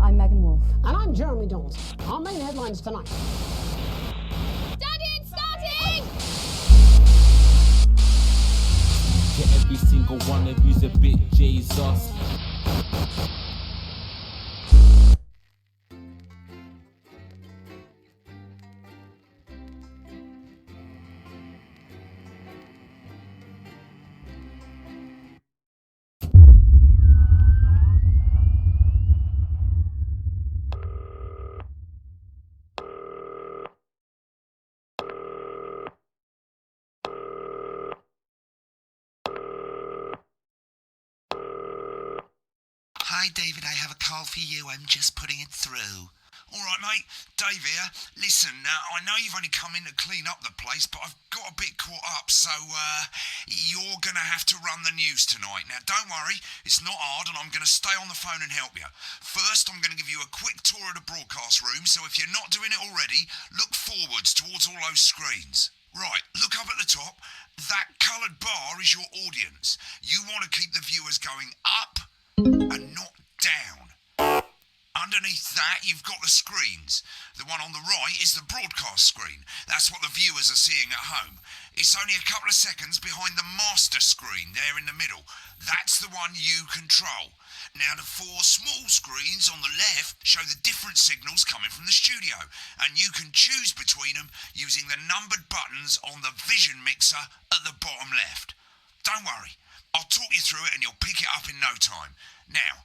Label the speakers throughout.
Speaker 1: I'm Megan Wolf.
Speaker 2: And I'm Jeremy Donaldson. Our main headlines tonight.
Speaker 3: Daddy, it's starting!
Speaker 4: Yeah, every single one of you's a bit Jesus.
Speaker 5: Hi, David, I have a call for you. I'm just putting it through. All right, mate. Dave here. Listen, I know you've only come in to clean up the place, but I've got a bit caught up, so you're going to have to run the news tonight. Now, don't worry, it's not hard, and I'm going to stay on the phone and help you. First, I'm going to give you a quick tour of the broadcast room, so if you're not doing it already, look forwards towards all those screens. Right, look up at the top. That coloured bar is your audience. You want to keep the viewers going up and not down. Underneath that, you've got the screens. The one on the right is the broadcast screen. That's what the viewers are seeing at home. It's only a couple of seconds behind the master screen there in the middle. That's the one you control. Now, the four small screens on the left show the different signals coming from the studio, and you can choose between them using the numbered buttons on the vision mixer at the bottom left. Don't worry, I'll talk you through it and you'll pick it up in no time. Now,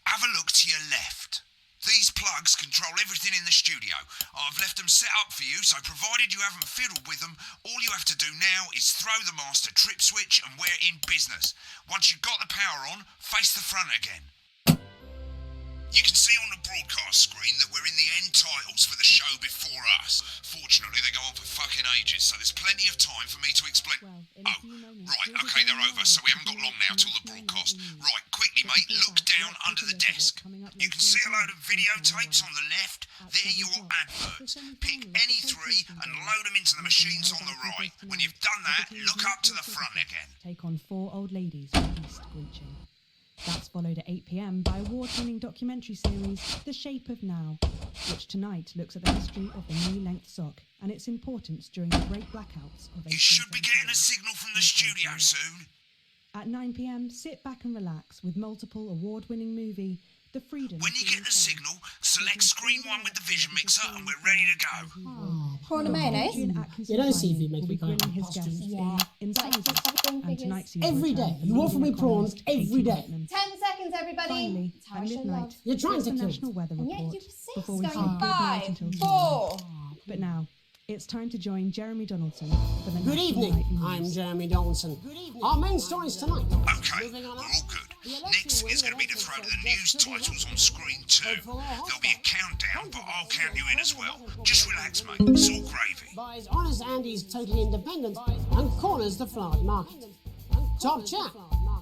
Speaker 5: have a look to your left. These plugs control everything in the studio. I've left them set up for you, so provided you haven't fiddled with them, all you have to do now is throw the master trip switch and we're in business. Once you've got the power on, face the front again. You can see on the broadcast screen that we're in the end titles for the show before us. Fortunately, they go on for fucking ages, so there's plenty of time for me to explain. Right, okay, they're over, so we haven't got long now till the broadcast. Right, quickly, mate, look down under the desk. You can see a load of videotapes on the left. They're your adverts. Pick any three and load them into the machines on the right. When you've done that, look up to the front again.
Speaker 6: Take on four old ladies with East Screeching. That's followed at 8 p.m. by award-winning documentary series The Shape of Now, which tonight looks at the history of the knee-length sock and its importance during the great blackouts of 1873.
Speaker 5: You should be getting a signal from the studio soon.
Speaker 6: At 9 p.m, sit back and relax with multiple award-winning movie The Freedom.
Speaker 5: When you get the signal, select screen 1 with the vision mixer and we're ready to go.
Speaker 1: Prawn and mayonnaise?
Speaker 2: You don't see if you make me
Speaker 6: grilling
Speaker 2: kind of
Speaker 6: his
Speaker 2: costume.
Speaker 6: guests in sizes. And tonight's
Speaker 2: Every day. You offer me prawns every day.
Speaker 3: 10 seconds, everybody.
Speaker 6: Finally, at
Speaker 3: Time should
Speaker 6: midnight,
Speaker 3: love.
Speaker 2: You're trying
Speaker 6: it's
Speaker 2: to
Speaker 6: the
Speaker 2: kill
Speaker 6: National
Speaker 2: me.
Speaker 6: Weather
Speaker 3: And yet
Speaker 6: Report
Speaker 3: you persist,
Speaker 6: before we say
Speaker 3: going
Speaker 6: goodnight
Speaker 3: 5,
Speaker 6: until tomorrow.
Speaker 3: 4.
Speaker 6: But now, it's time to join Jeremy Donaldson for the
Speaker 2: Good
Speaker 6: National
Speaker 2: evening.
Speaker 6: Nightly
Speaker 2: I'm
Speaker 6: News.
Speaker 2: Jeremy Donaldson. Our main stories tonight.
Speaker 5: Okay, we're all good. Next is going to be the throw to the news titles on screen 2. There'll be a countdown, but I'll count you in as well. Just relax, mate. It's all gravy.
Speaker 2: Buys Honest Andy's Totally Independent and corners the flowered market. Top chat.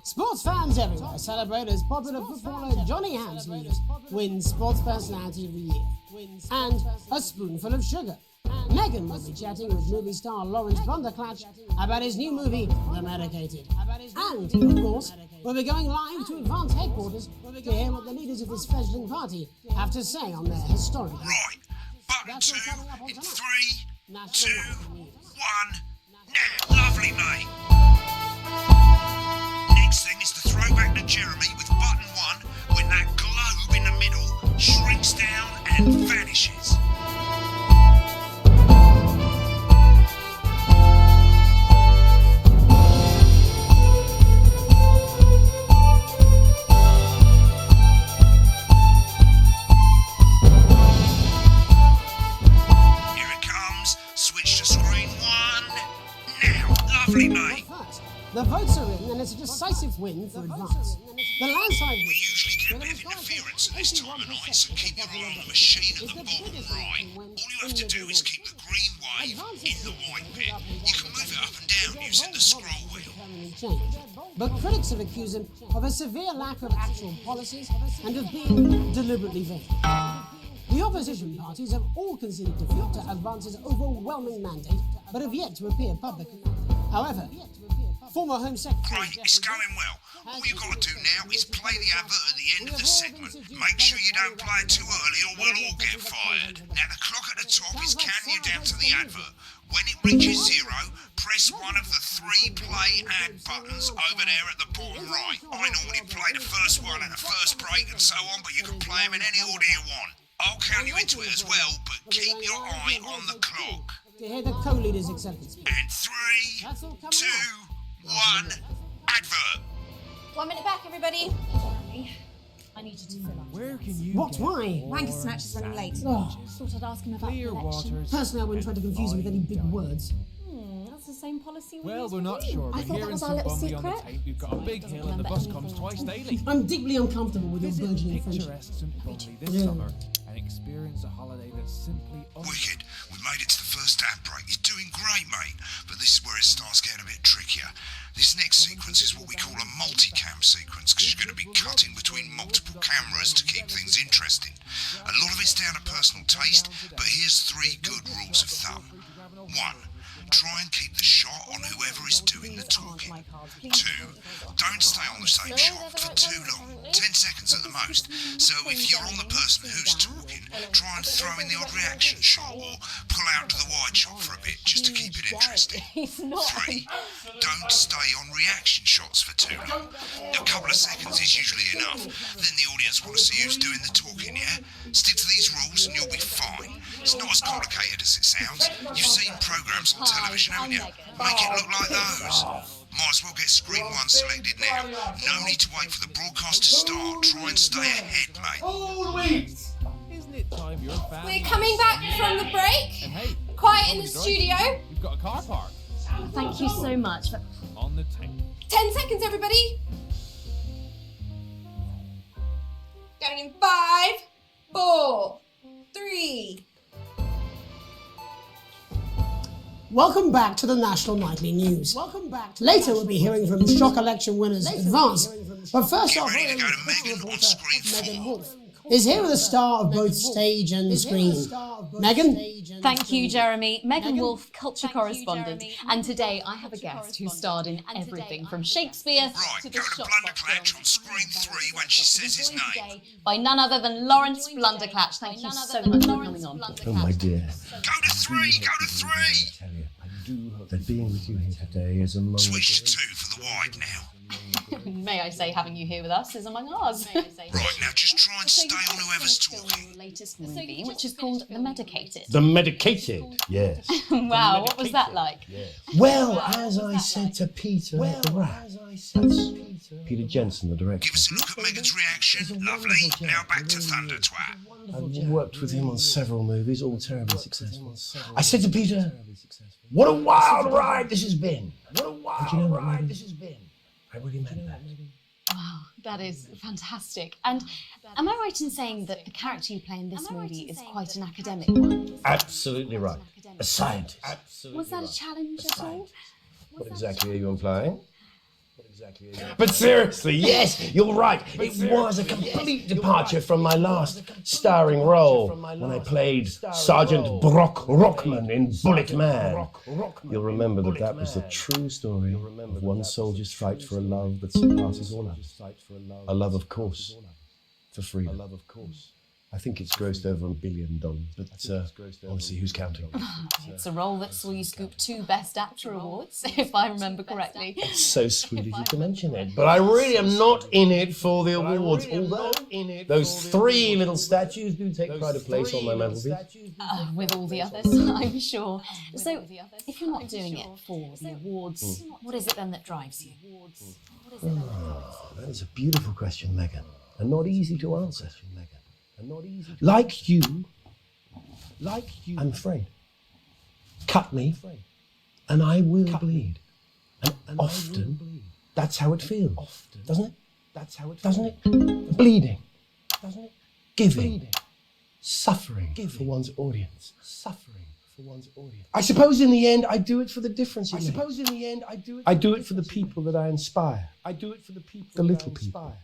Speaker 2: Sports fans everywhere celebrate as popular footballer Johnny Hamsleys wins Sports Personality of the Year. And a spoonful of sugar. Megan will be chatting with movie star Lawrence Bunderclatch about his new movie, The Medicated. And, of course, we'll be going live to Advance headquarters to hear what the leaders of this fledgling party have to say on their historic...
Speaker 5: Right. Button 2 in 3, 2, 1, now. Lovely, mate. Next thing is to throw back to Jeremy with button 1 when that globe in the middle shrinks down and vanishes. Here it comes. Switch to screen 1 now. Lovely, mate.
Speaker 2: First, the votes are in and it's a decisive win for Advance. The landslide...
Speaker 5: We usually get a bit of interference at this time of night, so keep your eye on the machine at the bottom right. All you have to do is keep the green wave in the white bit. You can move it up and down using the scroll wheel.
Speaker 2: change. But critics have accused him of a severe lack of actual policies and of being deliberately vague. The opposition parties have all conceded defeat to Advance's overwhelming mandate, but have yet to appear publicly. However, Former Home Secretary.
Speaker 5: Great, it's going well. All you've got to do now is play the advert at the end of the segment. Make sure you don't play it too early or we'll all get fired. Now the clock at the top is counting you down to the advert. When it reaches 0, press one of the 3 play ad buttons over there at the bottom right. I normally play the first one at the first break and so on, but you can play them in any order you want. I'll count you into it as well, but keep your eye on the clock.
Speaker 2: To hear the co-leader's acceptance speech.
Speaker 5: And 3, 2, 1, advert.
Speaker 3: 1 minute back, everybody. I need you to fill up.
Speaker 4: Where can you
Speaker 2: What?
Speaker 4: get
Speaker 2: Why?
Speaker 3: Ranker Snatch is running late.
Speaker 2: Oh,
Speaker 3: Thought I'd ask him about
Speaker 4: clear
Speaker 3: the election.
Speaker 4: waters?
Speaker 2: personally, I wouldn't try to confuse him with any big words.
Speaker 3: That's the same policy we
Speaker 4: Well,
Speaker 3: use
Speaker 4: we're
Speaker 3: with
Speaker 4: not
Speaker 3: you.
Speaker 4: sure,
Speaker 3: I
Speaker 4: but
Speaker 3: thought
Speaker 4: here
Speaker 3: that
Speaker 4: in
Speaker 3: was our
Speaker 4: St
Speaker 3: little
Speaker 4: Bumby on the
Speaker 3: secret.
Speaker 4: Tape, we've got a big
Speaker 3: Doesn't
Speaker 4: hill and the
Speaker 3: remember
Speaker 4: bus
Speaker 3: anything
Speaker 4: comes
Speaker 3: last
Speaker 4: twice
Speaker 3: time.
Speaker 4: daily.
Speaker 2: I'm deeply uncomfortable with your
Speaker 4: Visit
Speaker 2: burgeoning friendship.
Speaker 4: picturesque St Bumby this
Speaker 2: Yeah.
Speaker 4: summer and experience a holiday that's simply
Speaker 5: Wicked, we made it to the first ad break. You're doing great, mate. But this is where it starts getting a bit trickier. This next sequence is what we call a multicam sequence, because you're going to be cutting between multiple cameras to keep things interesting. A lot of it's down to personal taste, but here's 3 good rules of thumb. 1. Try and keep the shot on whoever is doing the talking. 2. Don't stay on the same shot for too long, 10 seconds at the most. So if you're on the person who's talking, try and throw in the odd reaction shot or pull out to the wide shot for a bit just to keep it interesting. 3. Don't stay on reaction shots for too long. A couple of seconds is usually enough. Then the audience want to see who's doing the talking, yeah? Stick to these rules and you'll be fine. It's not as complicated as it sounds. You've seen programmes on television, haven't you? Make it look like those. Might as well get screen 1 selected now. No need to wait for the broadcast to start. Try and stay ahead, mate.
Speaker 4: Isn't it time your family?
Speaker 3: We're coming back from the break.
Speaker 4: And hey,
Speaker 3: Quiet in the
Speaker 4: nobody drives
Speaker 3: studio.
Speaker 4: you. You've got a car park
Speaker 3: Thank you so much.
Speaker 4: on the tape.
Speaker 3: 10 seconds, everybody. Going in 5, 4, 3.
Speaker 2: Welcome back to the National Nightly News. Later, we'll be hearing from shock election winners Advance. But first
Speaker 5: Get
Speaker 2: off,
Speaker 5: ready to go to Megan on screen 4.
Speaker 2: Megan Wolf is here with a star of both stage and screen. Megan?
Speaker 1: Thank you, Jeremy. Megan Wolf, culture correspondent. And today I have a guest who starred in everything from Shakespeare
Speaker 5: Right,
Speaker 1: to
Speaker 5: go
Speaker 1: the
Speaker 5: to Blunderclatch on screen 3 when she says his name.
Speaker 1: by none other than Lawrence Blunderclatch. Thank you so much for coming on.
Speaker 7: Oh, my dear.
Speaker 5: Go to 3, go to 3.
Speaker 7: Tell you, I do hope that being with you here today is among
Speaker 5: Switch to 2 for the wide now.
Speaker 1: May I say, having you here with us is among ours.
Speaker 5: Right, now just try and stay on whoever's talking.
Speaker 1: Latest movie, which is called The Medicated.
Speaker 7: The medicated, yes.
Speaker 1: Wow, what was that like?
Speaker 7: Well, as I said to Peter at the Rat, that's Peter Jensen, the director.
Speaker 5: Give us a look at Megan's reaction. Lovely. Now back to Thunder Twat.
Speaker 7: I've worked with him on several movies, all terribly successful. I said to Peter, what a wild ride this has been. What a wild ride this has been. I really meant that.
Speaker 1: Wow, that is fantastic. And am I right in saying that the character you play in this movie is quite an academic one?
Speaker 7: Absolutely right. A scientist.
Speaker 1: Was that a challenge at all?
Speaker 7: What exactly are you implying? But seriously, yes, you're right. It was a complete departure from my last starring role when I played Sergeant Brock Rockman in Bullet Man. You'll remember that was the true story of one soldier's fight for a love that surpasses all others. A love, of course, for freedom. I think it's grossed over $1 billion, but obviously who's counting?
Speaker 1: It's a role that saw you scoop 2 Best Actor awards, if I remember correctly.
Speaker 7: It's so sweet of you to mention it, but I really am not in it for the awards, although those 3 little statues do take pride of place on my mantelpiece.
Speaker 1: With all the others, I'm sure. So, if you're not doing it for the awards, what is it then that drives you?
Speaker 7: That is a beautiful question, Megan, and not easy to answer. Like you, I'm afraid. Cut me, and I will bleed. And often, that's how it feels, doesn't it? Doesn't it? Bleeding, giving, suffering for one's audience. I suppose in the end, I do it for the difference it makes. I do it for the people that I inspire. The little people.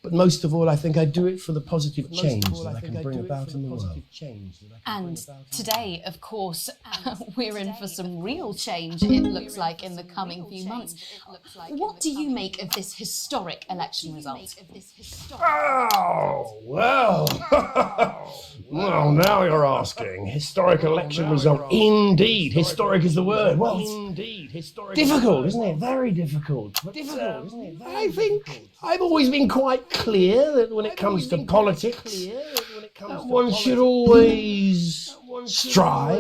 Speaker 7: But most of all, I think I do it for the positive change that I can bring about in the world.
Speaker 1: And today, of course, we're in for some real change, it looks like, in the coming few months. What do you make of this historic election result?
Speaker 7: Oh, well. Well, now you're asking. Historic election result. Indeed. Historic is the word. Well, indeed. Historic. Difficult, isn't it? Very difficult. Difficult, isn't it? I think I've always been quite clear that when it comes to politics, one should always strive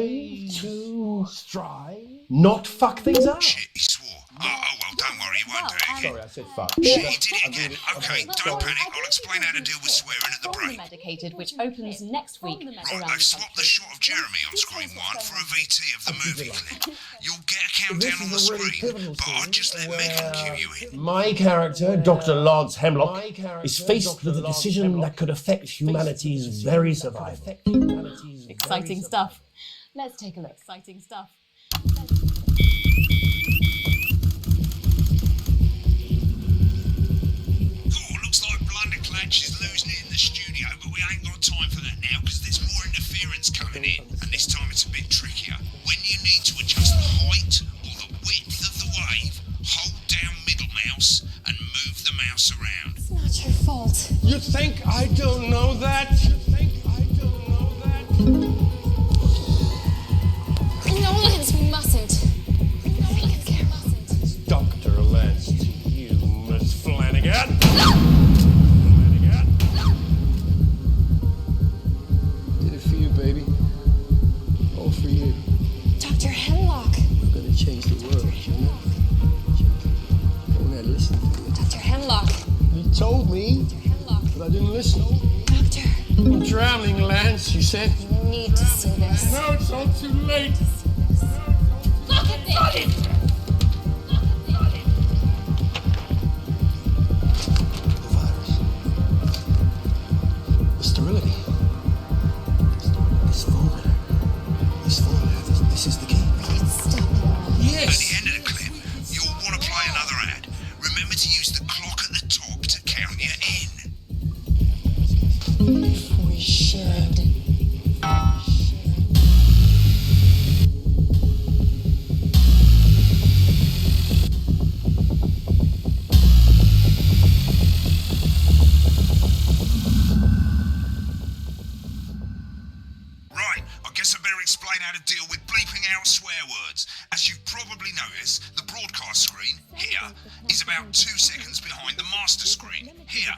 Speaker 7: to not fuck things up.
Speaker 5: Shit, he swore. Oh, well, don't worry, he won't do it again.
Speaker 7: Sorry, I said fuck.
Speaker 5: Shit, he did it again. Okay, don't panic. I'll explain how to deal with swearing at the break.
Speaker 1: Medicated, which opens next week.
Speaker 5: Right, they've swapped the shot of Jeremy on screen 1 for a VT of the movie clip. You'll get a countdown on the screen, but I'll just let Megan cue you in.
Speaker 7: My character, Dr. Lodz Hemlock, is faced with a decision that could affect humanity's very survival.
Speaker 1: Exciting stuff. Let's take a look. Exciting stuff.
Speaker 5: She's losing it in the studio, but we ain't got time for that now because there's more interference coming in, and this time it's a bit trickier. When you need to adjust the height or the width of the wave, hold down middle mouse and move the mouse around.
Speaker 3: It's not your fault.
Speaker 7: You think I don't know that?
Speaker 3: No, Lance mustn't.
Speaker 7: Dr. Lance to you, Miss Flanagan.
Speaker 8: Baby, all for you.
Speaker 3: Dr. Hemlock.
Speaker 8: I'm gonna change the world, you know? Don't I listen to you?
Speaker 3: Dr. Hemlock.
Speaker 8: You told me,
Speaker 3: Dr. Hemlock.
Speaker 8: but I didn't listen.
Speaker 3: Doctor.
Speaker 8: I'm drowning, Lance, you said.
Speaker 3: You need to see this.
Speaker 8: No, it's all too late.
Speaker 3: Look at this!
Speaker 8: The virus. The sterility. This is the key.
Speaker 3: Stop it.
Speaker 8: Yes!
Speaker 5: At the end of the clip, you'll want to play another ad. Remember to use the clock at the top to count you in.
Speaker 3: We should.
Speaker 5: Right, I guess I better explain how to deal with bleeping out swear words. As you've probably noticed, the broadcast screen, here, is about 2 seconds behind the master screen, here.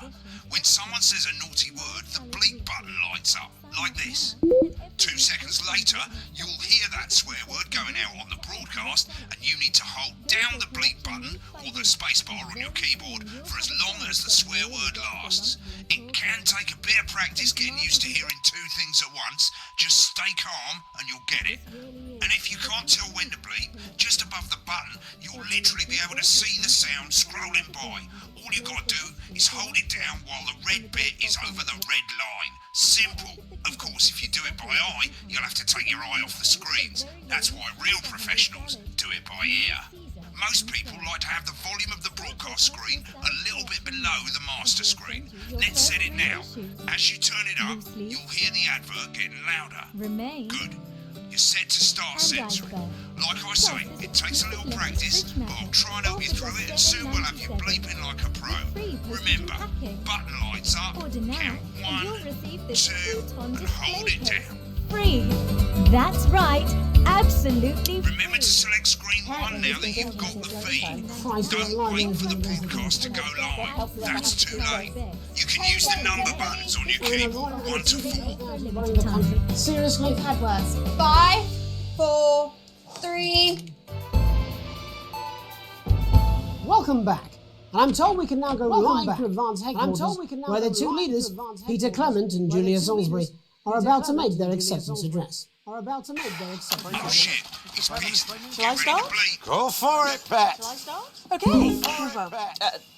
Speaker 5: When someone says a naughty word, the bleep button lights up, like this. 2 seconds later, you'll hear that swear word going out on the broadcast, and you need to hold down the bleep button, or the spacebar on your keyboard, for as long as the swear word lasts. It can take a bit of practice getting used to hearing 2 things at once. Just stay calm and you'll get it. And if you can't tell when to bleep, just above the button, you'll literally be able to see the sound scrolling by. All you gotta do is hold it down while the red bit is over the red line. Simple. Of course, if you do it by eye, you'll have to take your eye off the screens. That's why real professionals do it by ear. Most people like to have the volume of the broadcast screen a little bit below the master screen. Let's set it now. As you turn it up, you'll hear the advert getting louder. Good. You're set to start censoring. Like I say, it takes a little practice, but I'll try and help you through it, and soon we'll have you bleeping like a pro. Remember, button lights up, count 1, 2, and hold it down.
Speaker 9: Free. That's right. Absolutely free.
Speaker 5: Remember to select screen 1 now that you've got the feed. Don't wait for the broadcast to go live. That's too late. You can use the number buttons on your keyboard, 1 to 4.
Speaker 2: Seriously?
Speaker 3: We've had worse. 5, 4, 3.
Speaker 2: Welcome back. And I'm told we can now go live to Advance Headquarters, where the two leaders, Peter Clement and Julia Salisbury, are about to make their acceptance address.
Speaker 5: Oh shit, It's pissed.
Speaker 3: Shall I start?
Speaker 10: Go for it, Pet.
Speaker 3: Shall I start? Okay. Well,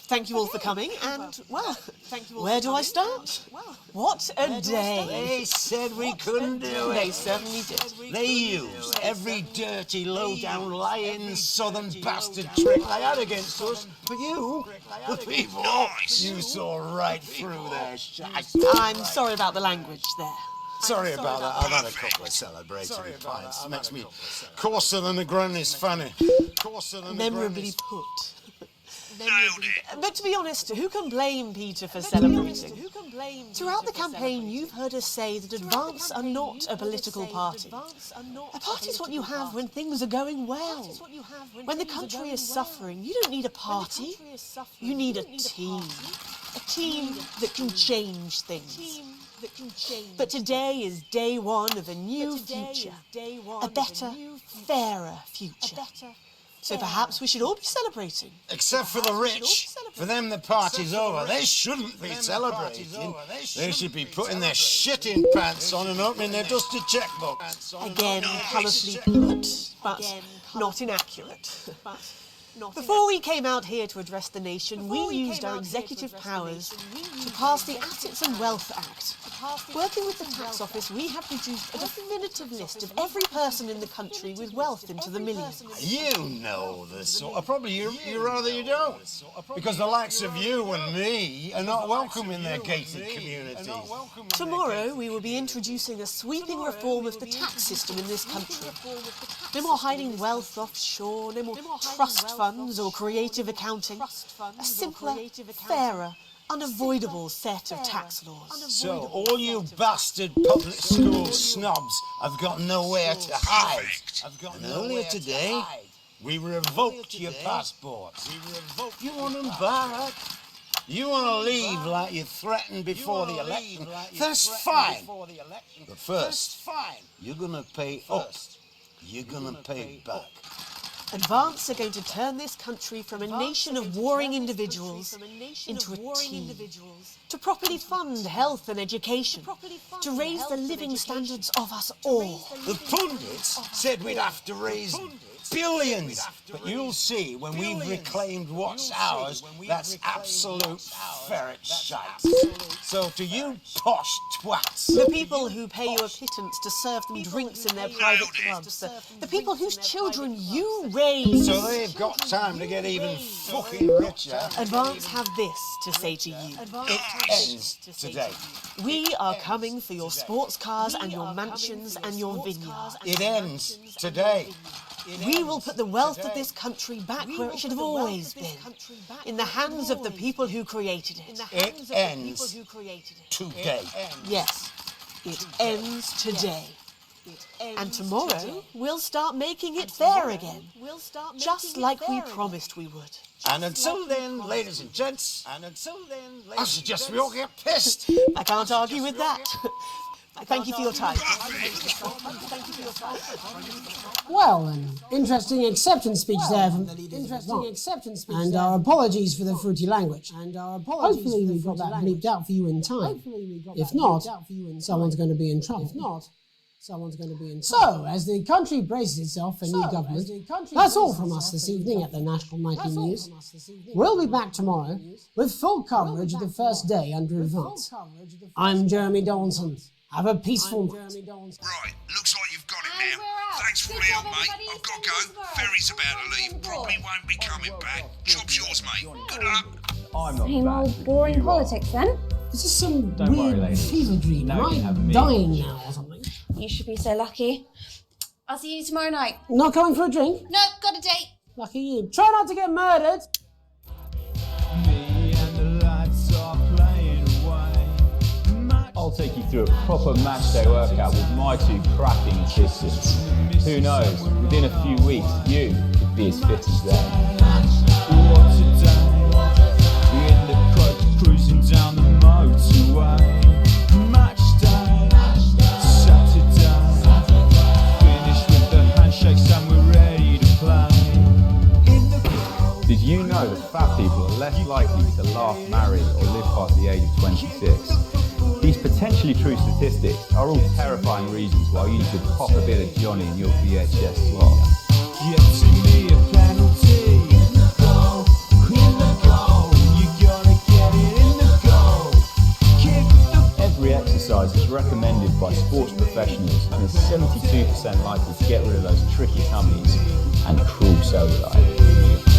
Speaker 3: thank you all for coming, and, well, where do I start? What a day.
Speaker 10: They said we couldn't do
Speaker 3: They
Speaker 10: it.
Speaker 3: certainly did.
Speaker 10: They used every dirty, low-down, lying, southern bastard trick they had against us. But you, the people, you saw right through their shite.
Speaker 3: I'm sorry about the language there.
Speaker 10: Sorry about that. I've had a couple of celebratory pints. Makes me coarser than a granny's fanny.
Speaker 3: Memorably put.
Speaker 5: Nailed it.
Speaker 3: But to be honest, who can blame Peter for celebrating? Throughout the campaign, you've heard us say that Advance are not a political party. A party is what you have when things are going well. When the country is suffering, you don't need a party. You need a team. A team that can change things. But today is day one of a new future. A better, fairer future. So perhaps we should all be celebrating.
Speaker 10: Except for the rich. For them, the party's over. They shouldn't be celebrating. They should be putting their shitting pants on and opening their dusty checkbook.
Speaker 3: Again, colourfully put, but not inaccurate. Before we came out here to address the nation, we used our executive powers to pass the Assets and Wealth Act. Working with the tax office, we have produced a definitive list of every person in the country with wealth into the millions.
Speaker 10: You know the sort of... Probably you rather you don't. Because the likes of you and me are not welcome in their gated communities.
Speaker 3: Tomorrow, we will be introducing a sweeping reform of the tax system in this country. No more hiding wealth offshore, no more trust funds or creative accounting. A simpler, fairer, unavoidable set of tax laws.
Speaker 10: So all you bastard public school snobs have got nowhere to hide. And earlier today, we revoked your passports. You want them back? You want to leave like you threatened before the election? That's fine. But first, you're going to pay up. You're going to pay back.
Speaker 3: Advance are going to turn this country from a nation of warring individuals into a team. To properly fund health and education. To raise the living standards of us all.
Speaker 10: The pundits said we'd have to raise billions. But you'll see when we've reclaimed what's ours, that's absolute ferret shite. So to you posh twats.
Speaker 3: The people who pay you a pittance to serve them drinks in their private clubs. The people whose children you raise.
Speaker 10: So they've got time to get even fucking richer.
Speaker 3: Advance have this to say to you.
Speaker 10: It ends today.
Speaker 3: We are coming for your sports cars and your mansions and your vineyards.
Speaker 10: It ends today.
Speaker 3: We will put the wealth of this country back where it should have always been. In the hands of the people who created it.
Speaker 10: It ends today.
Speaker 3: Yes, it ends today. And tomorrow, we'll start making it fair again. Just like we promised we would.
Speaker 10: And until then, ladies and gents, I suggest we all get pissed.
Speaker 3: I can't argue with that. Thank you for your time.
Speaker 2: Well, an interesting acceptance speech there from the leaders of Advance. And our apologies for the fruity language. Hopefully we got that bleeped out for you in time. If not, someone's going to be in trouble. So, as the country braces itself for new government, that's all from us this evening at the National Nightly News. We'll be back tomorrow with full coverage of the first day under Advance. I'm Jeremy Donaldson. Have a peaceful night.
Speaker 5: Right, looks like you've got it now. Thanks for all the help, mate. I've got to go. Ferry's about to leave. Probably won't be coming back. Job's yours, mate. Good luck.
Speaker 4: I'm not
Speaker 11: Same old boring politics then.
Speaker 2: Is this some
Speaker 4: Don't worry,
Speaker 2: weird
Speaker 4: ladies.
Speaker 2: fever dream?
Speaker 4: Now you
Speaker 2: Am I
Speaker 4: have me.
Speaker 2: dying now or something?
Speaker 11: You should be so lucky. I'll see you tomorrow night.
Speaker 2: Not going for a drink?
Speaker 1: No, got a date.
Speaker 2: Lucky you. Try not to get murdered.
Speaker 4: Me and the lads are playing away. I'll take you through a proper match day workout with my two cracking assistants. Who knows, within a few weeks, you could be as fit as them. What a day, we end up cruising down the motorway. Match day, Saturday, finished with the handshakes and we're ready to play. Did you know that fat people are less likely to last married or live past the age of 26? These potentially true statistics are all terrifying reasons why you should pop a bit of Johnny in your VHS slot. Gets me a penalty. In the goal, you gotta get it in the goal. Kick the... Every exercise is recommended by sports professionals and is 72% likely to get rid of those tricky tummies and cruel cellulite.